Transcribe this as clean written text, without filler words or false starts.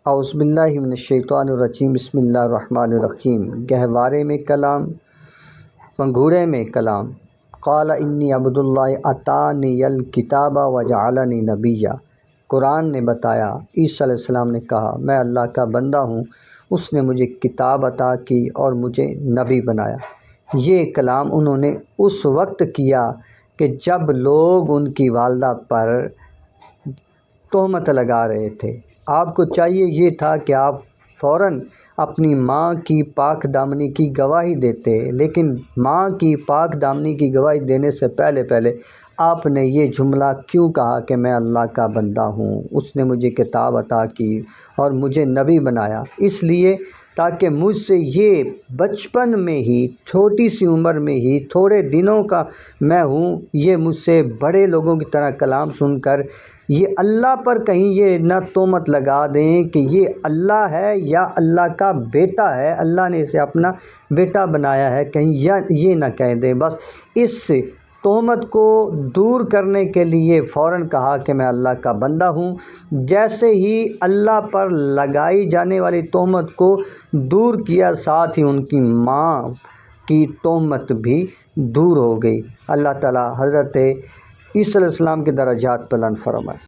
اعوذ باللہ من الشیطان الرجیم، بسم اللہ الرحمن الرحیم۔ گہوارے میں کلام، پنگھوڑے میں کلام۔ قال انی عبد اللہ اتانی الکتاب وجعلنی نبیا۔ قرآن نے بتایا، عیسیٰ علیہ السلام نے کہا، میں اللہ کا بندہ ہوں، اس نے مجھے کتاب عطا کی اور مجھے نبی بنایا۔ یہ کلام انہوں نے اس وقت کیا کہ جب لوگ ان کی والدہ پر تہمت لگا رہے تھے۔ آپ کو چاہیے یہ تھا کہ آپ فوراً اپنی ماں کی پاک دامنی کی گواہی دیتے، لیکن ماں کی پاک دامنی کی گواہی دینے سے پہلے آپ نے یہ جملہ کیوں کہا کہ میں اللہ کا بندہ ہوں، اس نے مجھے کتاب عطا کی اور مجھے نبی بنایا؟ اس لیے تاکہ مجھ سے یہ بچپن میں ہی، چھوٹی سی عمر میں ہی، تھوڑے دنوں کا میں ہوں، یہ مجھ سے بڑے لوگوں کی طرح کلام سن کر یہ اللہ پر کہیں یہ نہ تہمت لگا دیں کہ یہ اللہ ہے یا اللہ کا بیٹا ہے، اللہ نے اسے اپنا بیٹا بنایا ہے، کہیں یہ نہ کہہ دیں۔ بس اس تہمت کو دور کرنے کے لیے فوراً کہا کہ میں اللہ کا بندہ ہوں۔ جیسے ہی اللہ پر لگائی جانے والی تہمت کو دور کیا، ساتھ ہی ان کی ماں کی تہمت بھی دور ہو گئی۔ اللہ تعالیٰ حضرت عیسیٰ علیہ السلام کے درجات بلند فرمائے۔